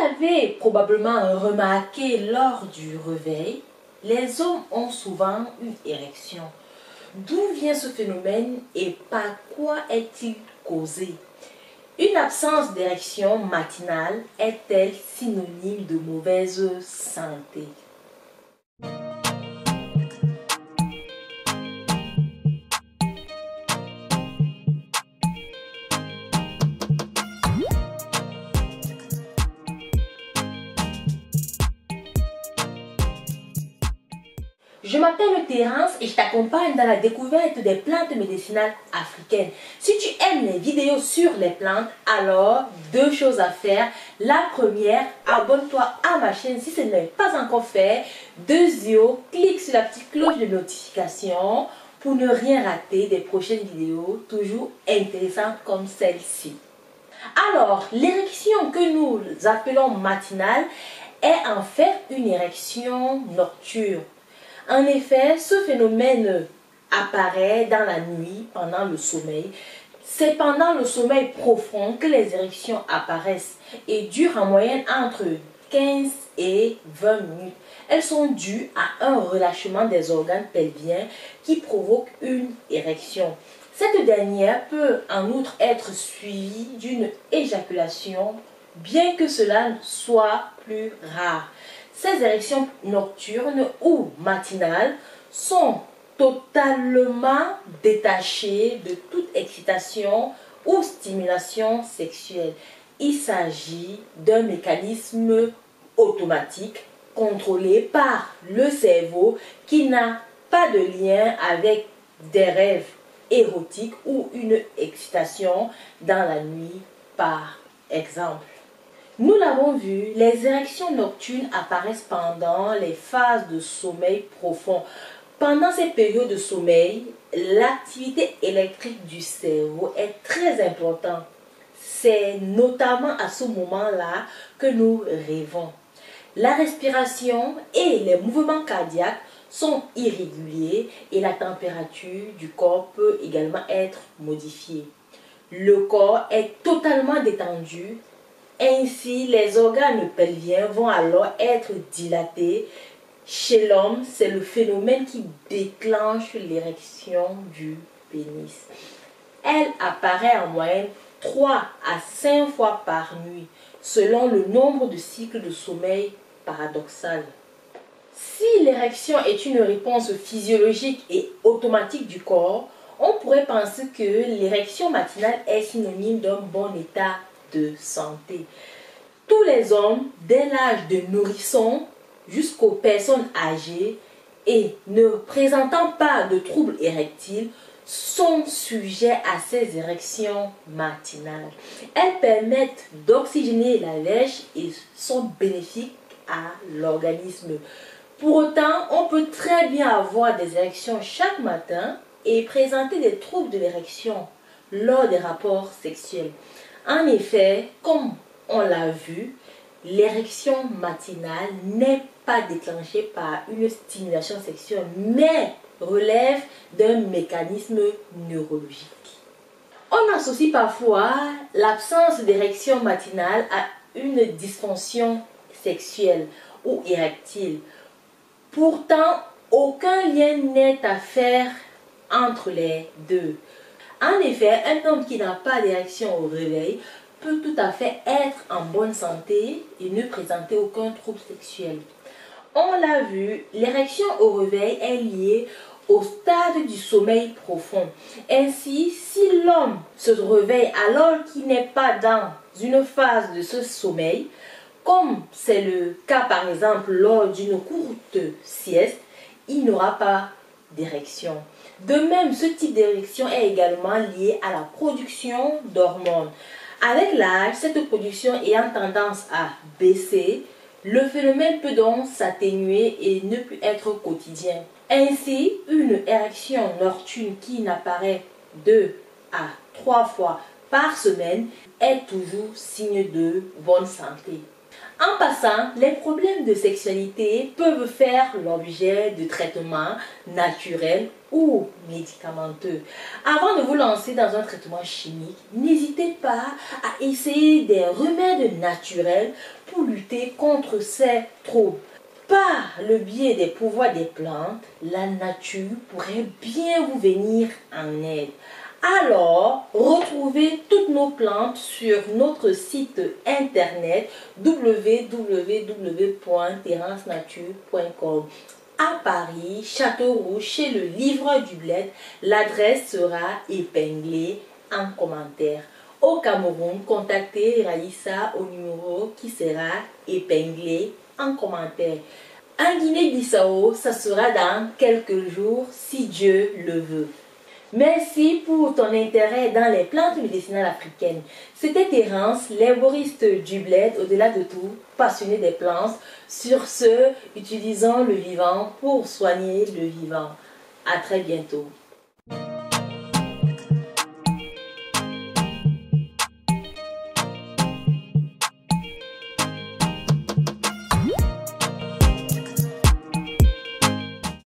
l'avez probablement remarqué lors du réveil, les hommes ont souvent une érection. D'où vient ce phénomène et par quoi est-il causé? Une absence d'érection matinale est-elle synonyme de mauvaise santé? Je m'appelle Terence et je t'accompagne dans la découverte des plantes médicinales africaines. Si tu aimes les vidéos sur les plantes, alors deux choses à faire. La première, abonne-toi à ma chaîne si ce n'est pas encore fait. Deuxièmement, clique sur la petite cloche de notification pour ne rien rater des prochaines vidéos toujours intéressantes comme celle-ci. Alors, l'érection que nous appelons matinale est en fait une érection nocturne. En effet, ce phénomène apparaît dans la nuit, pendant le sommeil. C'est pendant le sommeil profond que les érections apparaissent et durent en moyenne entre 15 et 20 minutes. Elles sont dues à un relâchement des organes pelviens qui provoque une érection. Cette dernière peut en outre être suivie d'une éjaculation, bien que cela soit plus rare. Ces érections nocturnes ou matinales sont totalement détachées de toute excitation ou stimulation sexuelle. Il s'agit d'un mécanisme automatique contrôlé par le cerveau qui n'a pas de lien avec des rêves érotiques ou une excitation dans la nuit par exemple. Nous l'avons vu, les érections nocturnes apparaissent pendant les phases de sommeil profond. Pendant ces périodes de sommeil, l'activité électrique du cerveau est très importante. C'est notamment à ce moment-là que nous rêvons. La respiration et les mouvements cardiaques sont irréguliers et la température du corps peut également être modifiée. Le corps est totalement détendu. Ainsi, les organes pelviens vont alors être dilatés. Chez l'homme, c'est le phénomène qui déclenche l'érection du pénis. Elle apparaît en moyenne 3 à 5 fois par nuit, selon le nombre de cycles de sommeil paradoxal. Si l'érection est une réponse physiologique et automatique du corps, on pourrait penser que l'érection matinale est synonyme d'un bon état de santé. Tous les hommes, dès l'âge de nourrisson jusqu'aux personnes âgées et ne présentant pas de troubles érectiles, sont sujets à ces érections matinales. Elles permettent d'oxygéner la lèche et sont bénéfiques à l'organisme. Pour autant, on peut très bien avoir des érections chaque matin et présenter des troubles de l'érection lors des rapports sexuels. En effet, comme on l'a vu, l'érection matinale n'est pas déclenchée par une stimulation sexuelle, mais relève d'un mécanisme neurologique. On associe parfois l'absence d'érection matinale à une dysfonction sexuelle ou érectile. Pourtant, aucun lien n'est à faire entre les deux. En effet, un homme qui n'a pas d'érection au réveil peut tout à fait être en bonne santé et ne présenter aucun trouble sexuel. On l'a vu, l'érection au réveil est liée au stade du sommeil profond. Ainsi, si l'homme se réveille alors qu'il n'est pas dans une phase de ce sommeil, comme c'est le cas par exemple lors d'une courte sieste, il n'aura pas d'érection. De même, ce type d'érection est également lié à la production d'hormones. Avec l'âge, cette production ayant tendance à baisser, le phénomène peut donc s'atténuer et ne plus être quotidien. Ainsi, une érection nocturne qui n'apparaît 2 à 3 fois par semaine est toujours signe de bonne santé. En passant, les problèmes de sexualité peuvent faire l'objet de traitements naturels ou médicamenteux. Avant de vous lancer dans un traitement chimique, n'hésitez pas à essayer des remèdes naturels pour lutter contre ces troubles. Par le biais des pouvoirs des plantes, la nature pourrait bien vous venir en aide. Alors, retrouvez toutes nos plantes sur notre site internet www.terrancenature.com. À Paris, Châteauroux, chez le livreur du bled, l'adresse sera épinglée en commentaire. Au Cameroun, contactez Raïssa au numéro qui sera épinglé en commentaire. En Guinée-Bissau, ça sera dans quelques jours si Dieu le veut. Merci pour ton intérêt dans les plantes médicinales africaines. C'était Terence, l'herboriste du bled, au-delà de tout, passionné des plantes. Sur ce, utilisons le vivant pour soigner le vivant. À très bientôt.